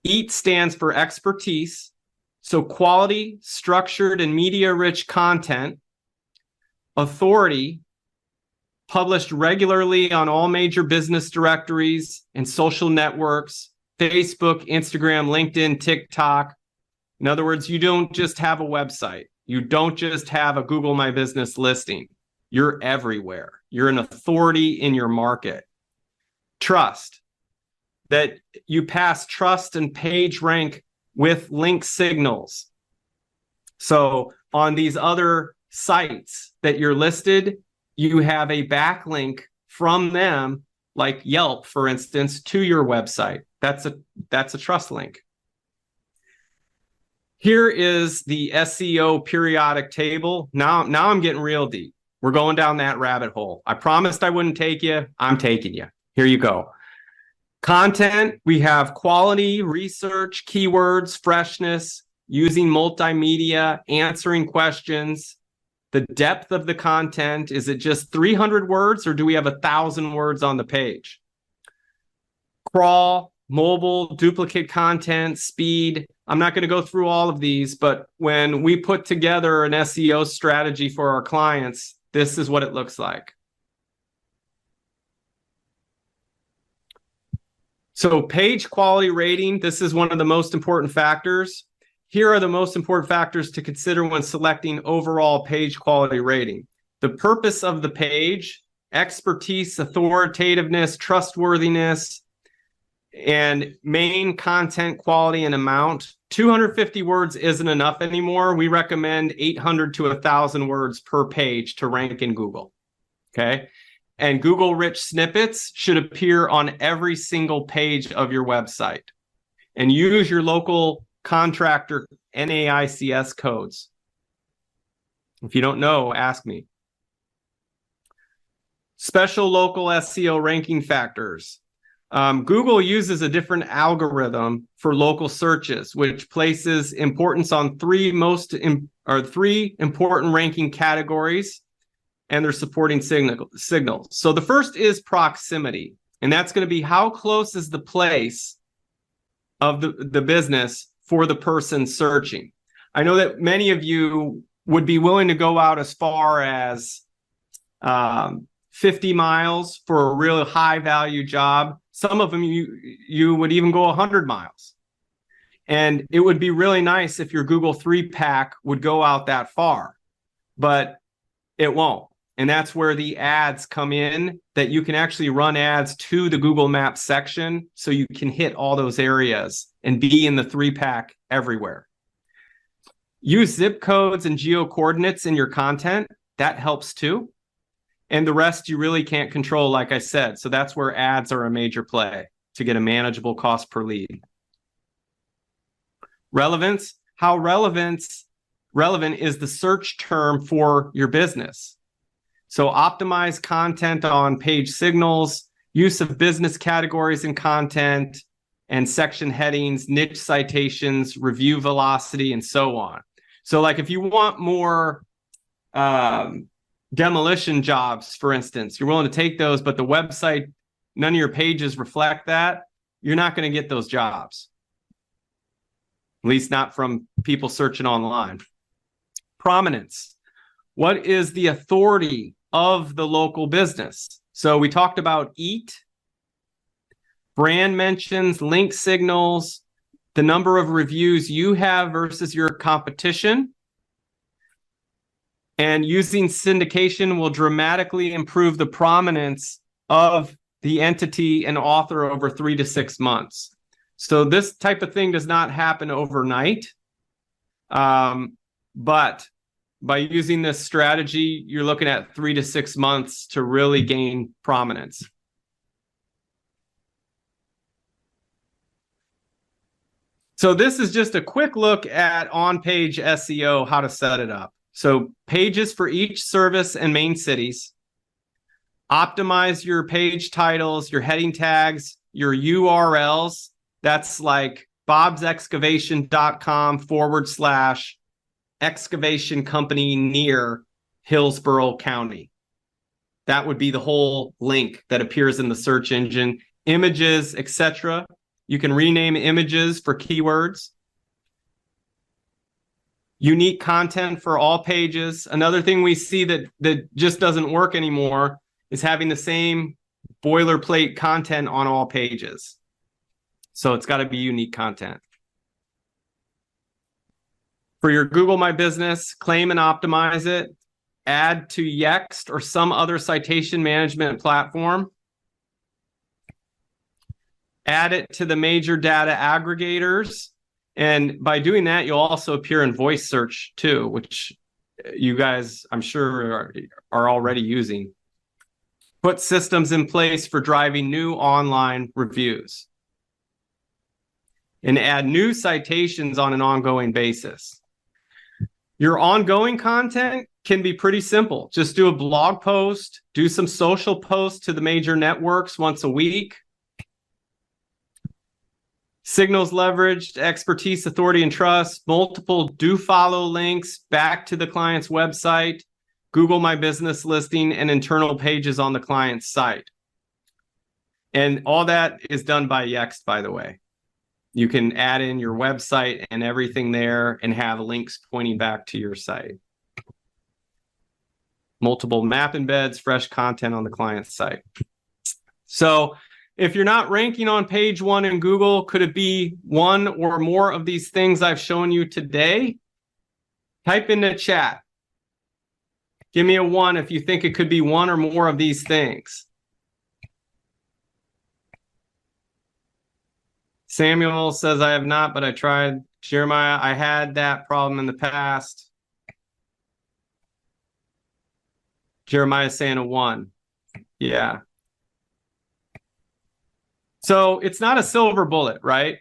EAT stands for expertise. So quality, structured, and media-rich content, authority, published regularly on all major business directories and social networks, Facebook, Instagram, LinkedIn, TikTok. In other words, you don't just have a website. You don't just have a Google My Business listing. You're everywhere. You're an authority in your market. Trust, that you pass trust and page rank with link signals. So on these other sites that you're listed, you have a backlink from them, like Yelp, for instance, to your website. That's a trust link. Here is the SEO periodic table. Now I'm getting real deep. We're going down that rabbit hole. I promised I wouldn't take you. I'm taking you. Here you go. Content, we have quality, research, keywords, freshness, using multimedia, answering questions. The depth of the content, is it just 300 words or do we have 1,000 words on the page? Crawl, mobile, duplicate content, speed. I'm not going to go through all of these, but when we put together an SEO strategy for our clients, this is what it looks like. So page quality rating, this is one of the most important factors. Here are the most important factors to consider when selecting overall page quality rating. The purpose of the page, expertise, authoritativeness, trustworthiness, and main content quality and amount. 250 words isn't enough anymore. We recommend 800 to 1,000 words per page to rank in Google. Okay. And Google rich snippets should appear on every single page of your website. And use your local contractor NAICS codes. If you don't know, ask me. Special local SEO ranking factors. Google uses a different algorithm for local searches, which places importance on three important ranking categories. and their supporting signals. So the first is proximity, and that's going to be how close is the place of the business for the person searching. I know that many of you would be willing to go out as far as 50 miles for a really high value job. Some of them you would even go 100 miles. And it would be really nice if your Google 3-pack would go out that far, but it won't. And that's where the ads come in, that you can actually run ads to the Google Maps section so you can hit all those areas and be in the 3-pack everywhere. Use zip codes and geo coordinates in your content. That helps too. And the rest you really can't control, like I said. So that's where ads are a major play to get a manageable cost per lead. Relevance. How relevant is the search term for your business? So optimize content on page signals, use of business categories in content, and section headings, niche citations, review velocity, and so on. So like if you want more demolition jobs, for instance, you're willing to take those, but the website, none of your pages reflect that, you're not going to get those jobs. At least not from people searching online. Prominence. What is the authority of the local business? So we talked about EAT, brand mentions, link signals, the number of reviews you have versus your competition. And using syndication will dramatically improve the prominence of the entity and author over 3 to 6 months. So this type of thing does not happen overnight. But by using this strategy, you're looking at 3 to 6 months to really gain prominence. So this is just a quick look at on-page SEO, how to set it up. So pages for each service and main cities. Optimize your page titles, your heading tags, your URLs. That's like bobsexcavation.com/excavation company near Hillsborough County. That would be the whole link that appears in the search engine. Images, etc. You can rename images for keywords. Unique content for all pages. Another thing we see that just doesn't work anymore is having the same boilerplate content on all pages. So it's got to be unique content. For your Google My Business, claim and optimize it. Add to Yext or some other citation management platform. Add it to the major data aggregators. And by doing that, you'll also appear in voice search too, which you guys, I'm sure, are already using. Put systems in place for driving new online reviews. And add new citations on an ongoing basis. Your ongoing content can be pretty simple. Just do a blog post, do some social posts to the major networks once a week. Signals leveraged, expertise, authority, and trust, multiple do follow links back to the client's website, Google My Business listing, and internal pages on the client's site. And all that is done by Yext, by the way. You can add in your website and everything there and have links pointing back to your site. Multiple map embeds, fresh content on the client's site. So if you're not ranking on page 1 in Google, could it be one or more of these things I've shown you today? Type in the chat. Give me a 1 if you think it could be one or more of these things. Samuel says, I have not, but I tried. Jeremiah, I had that problem in the past. Jeremiah is saying a 1. Yeah. So it's not a silver bullet, right?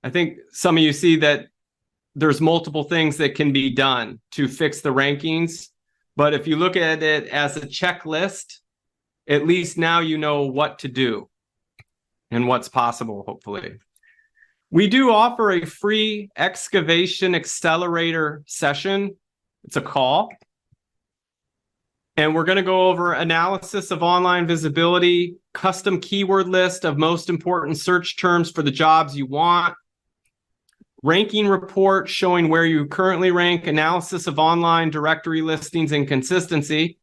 I think some of you see that there's multiple things that can be done to fix the rankings. But if you look at it as a checklist, at least now you know what to do and what's possible, hopefully. We do offer a free excavation accelerator session. It's a call. And we're going to go over analysis of online visibility, custom keyword list of most important search terms for the jobs you want, ranking report showing where you currently rank, analysis of online directory listings and consistency,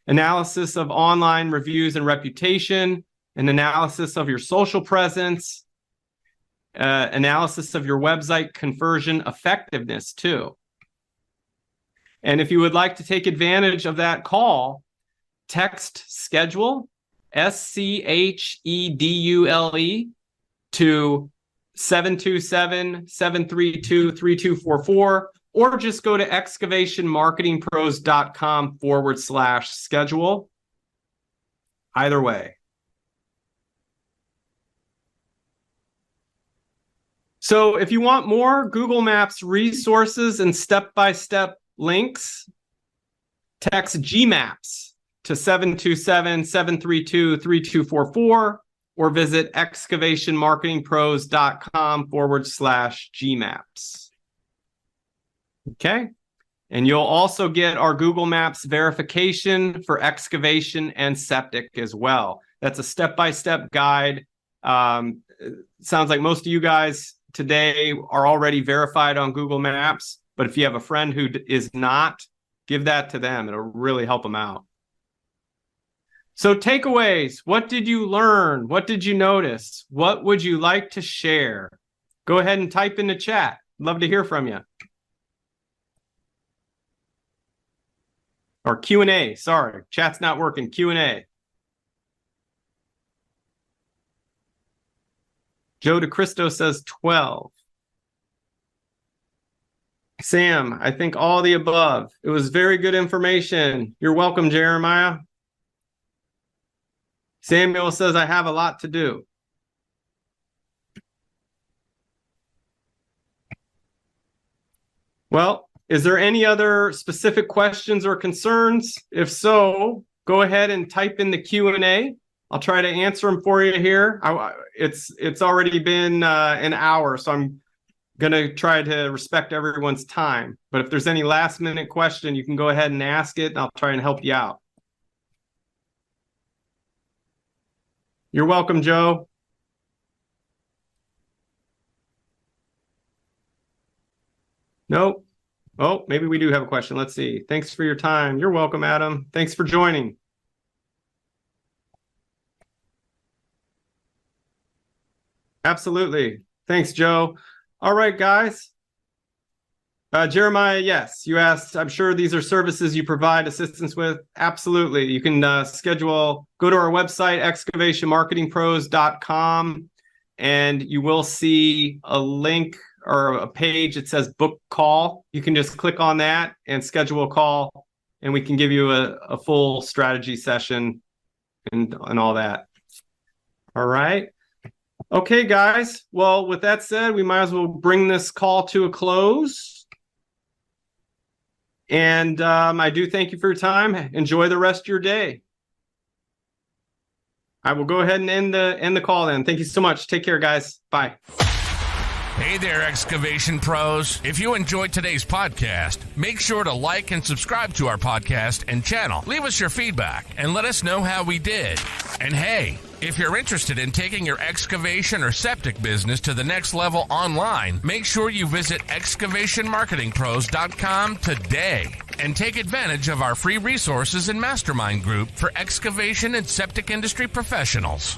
analysis of online reviews and reputation, an analysis of your social presence, analysis of your website conversion effectiveness too. And if you would like to take advantage of that call, text schedule, SCHEDULE, to 727-732-3244, or just go to excavationmarketingpros.com/schedule. Either way. So if you want more Google Maps resources and step-by-step links, text GMAPS to 727-732-3244 or visit excavationmarketingpros.com/GMAPS. Okay. And you'll also get our Google Maps verification for excavation and septic as well. That's a step-by-step guide. Sounds like most of you guys today are already verified on Google Maps, but if you have a friend who is not, give that to them. It'll really help them out. So takeaways, what did you learn? What did you notice? What would you like to share? Go ahead and type in the chat. Love to hear from you. Or Q&A, sorry, chat's not working, Q&A. Joe DeCristo says 12. Sam, I think all the above. It was very good information. You're welcome, Jeremiah. Samuel says, I have a lot to do. Well, is there any other specific questions or concerns? If so, go ahead and type in the Q&A. I'll try to answer them for you here. It's already been an hour, so I'm going to try to respect everyone's time. But if there's any last minute question, you can go ahead and ask it, and I'll try and help you out. You're welcome, Joe. Nope. Oh, maybe we do have a question. Let's see. Thanks for your time. You're welcome, Adam. Thanks for joining. Absolutely. Thanks, Joe. All right, guys. Jeremiah, yes, you asked, I'm sure these are services you provide assistance with. Absolutely. You can go to our website, excavationmarketingpros.com, and you will see a link or a page that says book call. You can just click on that and schedule a call, and we can give you a full strategy session and all that. All right. Okay, guys. Well, with that said, we might as well bring this call to a close. And I do thank you for your time. Enjoy the rest of your day. I will go ahead and end the call then. Thank you so much. Take care, guys. Bye. Hey there, Excavation Pros. If you enjoyed today's podcast, make sure to like and subscribe to our podcast and channel. Leave us your feedback and let us know how we did. And hey, if you're interested in taking your excavation or septic business to the next level online, make sure you visit excavationmarketingpros.com today and take advantage of our free resources and mastermind group for excavation and septic industry professionals.